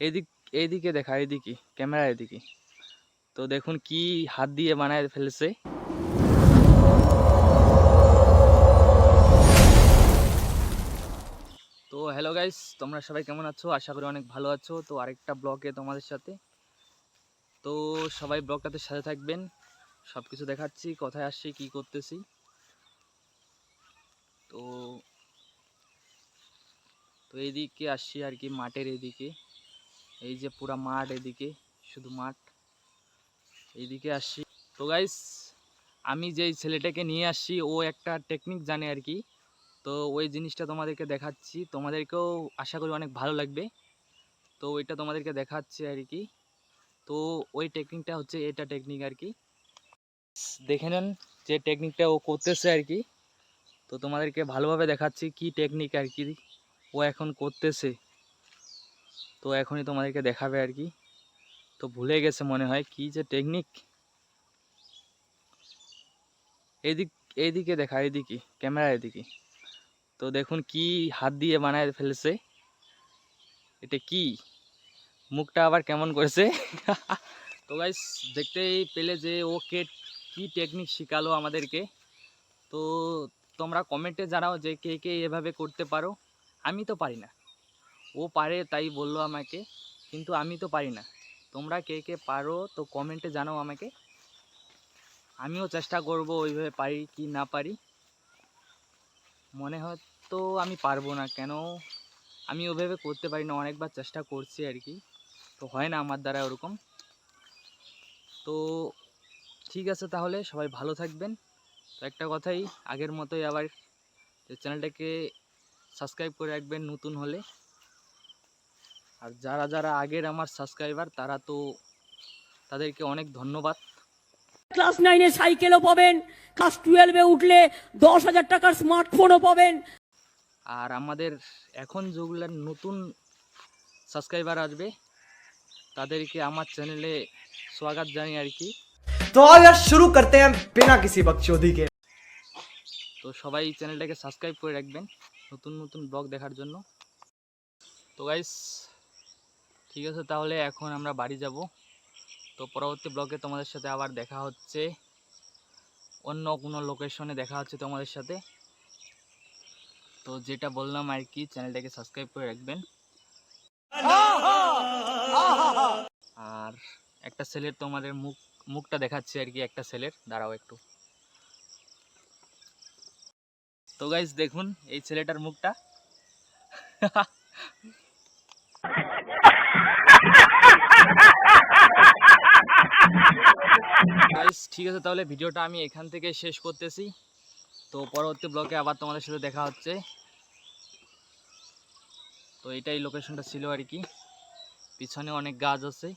এদিক এইদিকে দেখা, এদিকে ক্যামেরা এদিকে। তো দেখুন কি হাত দিয়ে বানায় ফেলেছে। তো হ্যালো গাইস, তোমরা সবাই কেমন আছো? আশা করি অনেক ভালো আছো। তো আরেকটা ব্লগে তোমাদের সাথে। তো সবাই ব্লগটাতে সাথে থাকবেন, সব কিছু দেখাচ্ছি, কোথায় আসছি, কি করতেছি। তো তো এইদিকে আসছি আর কি, মাঠের এদিকে। এই যে পুরা মাঠ, এদিকে শুধু মাঠ, এইদিকে আসছি। তো গাইস, আমি যেই ছেলেটাকে নিয়ে আসছি ও একটা টেকনিক জানে আর কি। তো ওই জিনিসটা তোমাদেরকে দেখাচ্ছি, তোমাদেরকেও আশা করি অনেক ভালো লাগবে। তো ওইটা তোমাদেরকে দেখাচ্ছি আর কি। তো ওই টেকনিকটা হচ্ছে এটা টেকনিক আর কি, দেখে নেন যে টেকনিকটা ও করতেছে আর কি। তো তোমাদেরকে ভালোভাবে দেখাচ্ছি কি টেকনিক আর কি ও এখন করতেছে। তো এখনই তোমাদেরকে দেখাবে আর কি। তো ভুলে গেছে মনে হয় কি যে টেকনিক। এইদিকে দেখা, এদিকে ক্যামেরা এদিকে। তো দেখুন কি হাত দিয়ে বানায় ফেলেছে। এটা কি, মুখটা আবার কেমন করেছে। তো গাইস, দেখতেই পেলে যে ও কি টেকনিক শিখালো আমাদেরকে। তো তোমরা কমেন্টে জানাও যে কে কে এভাবে করতে পারো। আমি তো পারি না, ও পারে তাই বললো আমাকে, কিন্তু আমি তো পারি না। তোমরা কে কে পারো তো কমেন্টে জানাও আমাকে, আমিও চেষ্টা করব ওইভাবে পারি কি না পারি। মনে হয় তো আমি পারবো না, কেন আমি ওইভাবে করতে পারি না, অনেকবার চেষ্টা করছি আর কি। তো হয় না আমার দ্বারা ওরকম। তো ঠিক আছে, তাহলে সবাই ভালো থাকবেন। তো একটা কথাই, আগের মতোই আবার চ্যানেলটাকে সাবস্ক্রাইব করে রাখবেন নতুন হলে। আর যারা যারা আগের আমার সাবস্ক্রাইবার তারা তো তাদেরকে অনেক ধন্যবাদ। ক্লাস 9-এ সাইকেলও পাবেন, ক্লাস 12-এ উঠলে 10,000 টাকার স্মার্টফোনও পাবেন। আর আমাদের এখন যেগুলো নতুন সাবস্ক্রাইবার আসবে তাদেরকে আমার চ্যানেলে স্বাগত জানাই আর কি। तो आओ यार शुरू करते हैं बिना किसी बकचोदी के। তো সবাই চ্যানেলটাকে সাবস্ক্রাইব করে রাখবেন নতুন নতুন ব্লগ দেখার জন্য। তো গাইস, ঠিক আছে, তাহলে এখন আমরা বাড়ি যাব। তো পরবর্তী ব্লগে তোমাদের সাথে আবার দেখা হচ্ছে, অন্য কোনো লোকেশনে দেখা হচ্ছে তোমাদের সাথে। তো যেটা বললাম আর কি, চ্যানেলটাকে সাবস্ক্রাইব করে রাখবেন। আর একটা ছেলের তোমাদের মুখটা দেখাচ্ছি আর কি, একটা ছেলের, দাঁড়াও একটু। তো গাইস দেখুন এই ছেলেটার মুখটা। গাইস ঠিক আছে, তাহলে ভিডিওটা আমি এখান থেকে শেষ করতেছি। তো পরবর্তী ব্লগে আবার তোমাদের সাথে দেখা হচ্ছে। তো এটাই লোকেশনটা ছিল আর কি, পিছনে অনেক গাছ আছে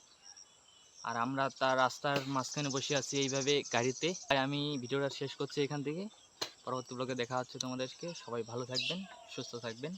আর আমরা তার রাস্তার মাঝখানে বসে আছি এইভাবে গাড়িতে। তাই আমি ভিডিওটা শেষ করছি এখান থেকে। পরবর্তী ব্লগে দেখা হচ্ছে তোমাদেরকে। সবাই ভালো থাকবেন, সুস্থ থাকবেন।